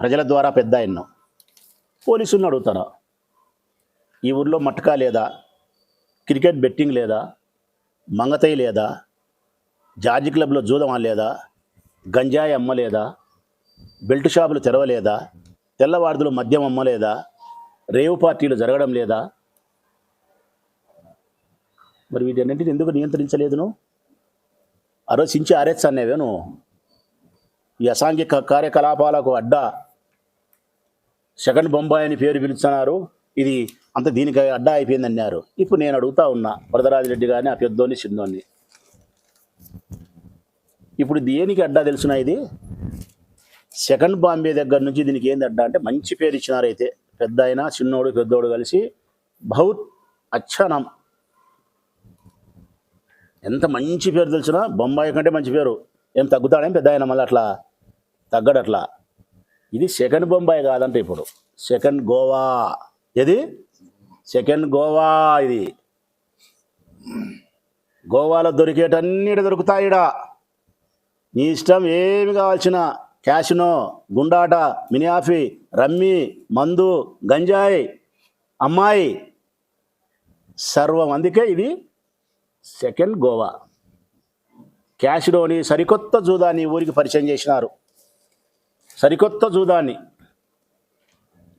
ప్రజల ద్వారా పెద్ద ఆయన్ను పోలీసులను అడుగుతాను, ఈ ఊర్లో మట్కా లేదా, క్రికెట్ బెట్టింగ్ లేదా, మంగతై లేదా, జార్జి క్లబ్లో జూదం లేదా, గంజాయి అమ్మలేదా, బెల్ట్ షాపులు తెరవలేదా, తెల్లవార్దులు మద్యం అమ్మలేదా, రేవు పార్టీలు జరగడం లేదా? మరి వీటన్నింటిని ఎందుకు నియంత్రించలేదు నువ్వు? ఆరోచించి ఆరేస్తానేవే నువ్వు? ఈ అసాంఘిక కార్యకలాపాలకు అడ్డా సెకండ్ బొంబాయి అని పేరు పిలుస్తున్నారు, ఇది అంత దీనికి అడ్డా అయిపోయిందన్నారు. ఇప్పుడు నేను అడుగుతా ఉన్నా వరదరాజిరెడ్డి గారిని, ఆ పెద్దోని చిన్నోని, ఇప్పుడు దేనికి అడ్డా తెలుసునా? ఇది సెకండ్ బాంబే దగ్గర నుంచి దీనికి ఏంది అడ్డా అంటే మంచి పేరు ఇచ్చినారైతే, పెద్ద అయినా చిన్నోడు పెద్దోడు కలిసి బహుత్ అచ్చా నామ్. ఎంత మంచి పేరు తెలిసినా, బొంబాయి కంటే మంచి పేరు. ఏం తగ్గుతాడేం పెద్ద ఆయన? మళ్ళీ అట్లా తగ్గడట్లా. ఇది సెకండ్ బొంబాయి కాదంటే ఇప్పుడు సెకండ్ గోవా. ఏది సెకండ్ గోవా? ఇది గోవాలో దొరికేటన్నిటి దొరుకుతాయిడా. నీ ఇష్టం, ఏమి కావాల్సిన క్యాషినో, గుండాట, మినియాఫీ, రమ్మి, మందు, గంజాయి, అమ్మాయి, సర్వం. అందుకే ఇది సెకండ్ గోవా. క్యాషినోని సరికొత్త జూదాన్ని ఊరికి పరిచయం చేసినారు. సరికొత్త జూదాన్ని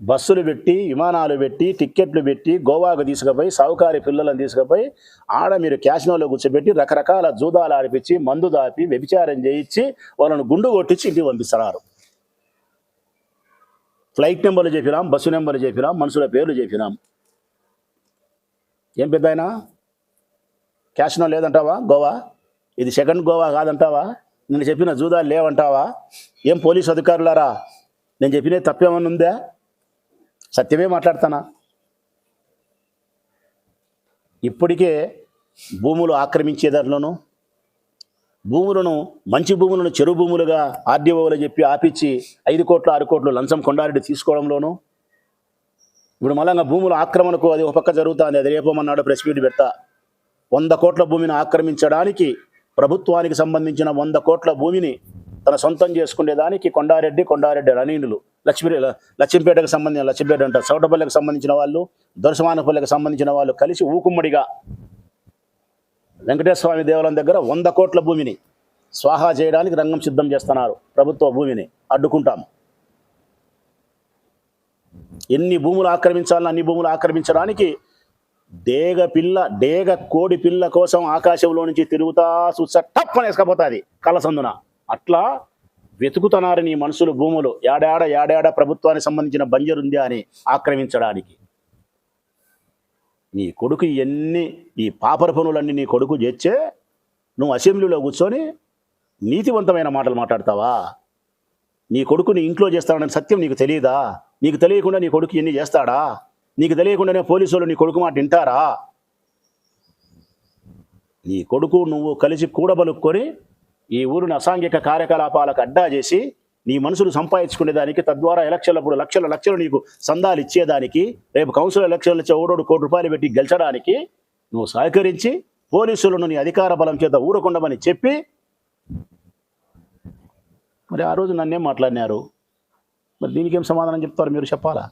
బస్సులు పెట్టి, విమానాలు పెట్టి, టిక్కెట్లు పెట్టి గోవాకు తీసుకుపోయి, సావుకారి పిల్లలను తీసుకుపోయి ఆడ మీరు క్యాషినోలో కూర్చోబెట్టి రకరకాల జూదాలు ఆడిపించి, మందు దాపి, వ్యభిచారం చేయించి, వాళ్ళను గుండు కొట్టించి ఇంటికి పంపిస్తున్నారు. ఫ్లైట్ నెంబర్లు చెప్పినాం, బస్సు నెంబర్లు చెప్పినాం, మనుషుల పేర్లు చెప్పినాం. ఏం పెద్ద అయినా క్యాషినో లేదంటావా గోవా? ఇది సెకండ్ గోవా కాదంటావా? నేను చెప్పిన జూదాలు లేవంటావా? ఏం పోలీసు అధికారులారా, నేను చెప్పిన తప్పేమన్నా ఉందా? సత్యమే మాట్లాడతానా. ఇప్పటికే భూములు ఆక్రమించే దాంట్లోనూ, భూములను, మంచి భూములను చెరువు భూములుగా ఆర్డీఓలు చెప్పి ఆపించి 5 కోట్లు 6 కోట్లు లంచం కొండారెడ్డి తీసుకోవడంలోనూ, ఇప్పుడు మళ్ళా భూముల ఆక్రమణకు అది ఒక పక్క జరుగుతుంది. అది రేపమన్నాడు ప్రెస్ మీట్ పెడతా. 100 కోట్ల భూమిని ఆక్రమించడానికి, ప్రభుత్వానికి సంబంధించిన 100 కోట్ల భూమిని తన సొంతం చేసుకునేదానికి కొండారెడ్డి రణీనులు, లక్ష్మీపేటకు సంబంధించిన, లక్ష్మీపేట అంటారు, సౌటపల్లికి సంబంధించిన వాళ్ళు, దొరసమానపల్లికి సంబంధించిన వాళ్ళు కలిసి ఊకుమ్మడిగా వెంకటేశ్వర స్వామి దేవాలయం దగ్గర 100 కోట్ల భూమిని స్వాహా చేయడానికి రంగం సిద్ధం చేస్తున్నారు. ప్రభుత్వ భూమిని అడ్డుకుంటాం. ఎన్ని భూములు ఆక్రమించాలని అన్ని భూములు ఆక్రమించడానికి డేగ కోడి పిల్ల కోసం ఆకాశంలో నుంచి తిరుగుతా చూసా టప్పని వేసుకపోతుంది కళ్ళసందున. అట్లా వెతుకుతున్నారు నీ మనుషులు భూములు. ఏడాడ ప్రభుత్వానికి సంబంధించిన బంజరుంది అని ఆక్రమించడానికి. నీ కొడుకు ఈ పాపర పనులన్నీ నీ కొడుకు చేర్చే నువ్వు అసెంబ్లీలో కూర్చొని నీతివంతమైన మాటలు మాట్లాడతావా? నీ కొడుకుని ఇంట్లో చేస్తాడని సత్యం నీకు తెలియదా? నీకు తెలియకుండా నీ కొడుకు ఎన్ని చేస్తాడా? నీకు తెలియకుండానే పోలీసు వాళ్ళు నీ కొడుకు మాట వింటారా? నీ కొడుకు నువ్వు కలిసి కూడబలుక్కొని ఈ ఊరిని అసాంఘిక కార్యకలాపాలకు అడ్డా చేసి నీ మనుషులు సంపాదించుకునేదానికి, తద్వారా ఎలక్షన్లప్పుడు లక్షలు నీకు సందాలు ఇచ్చేదానికి, రేపు కౌన్సిల్ ఎలక్షన్లు ఇచ్చే ఓడోడు ₹1 కోటి పెట్టి గెలిచడానికి నువ్వు సహకరించి పోలీసులను నీ అధికార బలం చేత ఊరకుండమని చెప్పి, మరి ఆ రోజు నన్నేం మాట్లాడినారు? మరి దీనికి ఏం సమాధానం చెప్తారు మీరు? చెప్పాలా?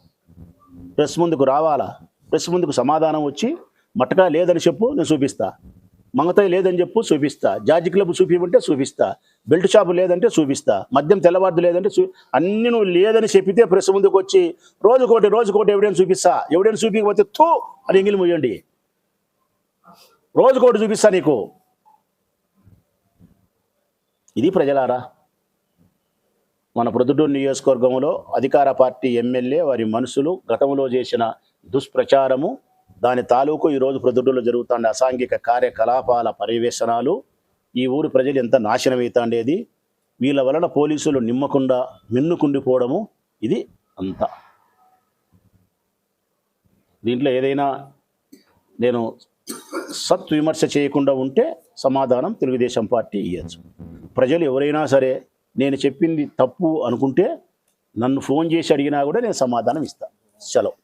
ప్రెస్ ముందుకు రావాలా? ప్రెస్ ముందుకు సమాధానం వచ్చి మట్టగా లేదని చెప్పు, నేను చూపిస్తా. మంగతాయి లేదని చెప్పు, చూపిస్తా. జార్జి క్లబ్ చూపిమంటే చూపిస్తా. బెల్ట్ షాపు లేదంటే చూపిస్తా. మద్యం తెల్లవార్దు లేదంటే అన్ని నువ్వు లేదని చెప్పితే ప్రెస్ ముందుకు వచ్చి రోజుకోటి ఎవిడెన్స్ చూపిస్తా. ఎవిడెన్స్ చూపించకపోతే తో అని ఎంగిలి ముయ్యండి. రోజుకోటి చూపిస్తా నీకు. ఇది ప్రజలారా, మన ప్రొద్దుటూరు నియోజకవర్గంలో అధికార పార్టీ ఎమ్మెల్యే వారి మనుషులు గతంలో చేసిన దుష్ప్రచారము, దాని తాలూకు ఈరోజు ప్రొద్దుటూరులో జరుగుతున్న అసాంఘిక కార్యకలాపాల పర్యవేక్షణాలు, ఈ ఊరు ప్రజలు ఎంత నాశనమవుతాండేది, వీళ్ళ వలన పోలీసులు నిమ్మకుండా మిన్నుకుండిపోవడము, ఇది అంతా. దీంట్లో ఏదైనా నేను సత్విమర్శ చేయకుండా ఉంటే సమాధానం తెలుగుదేశం పార్టీ ఇవ్వచ్చు. ప్రజలు ఎవరైనా సరే నేను చెప్పింది తప్పు అనుకుంటే నన్ను ఫోన్ చేసి అడిగినా కూడా నేను సమాధానం ఇస్తాను. సెలవు.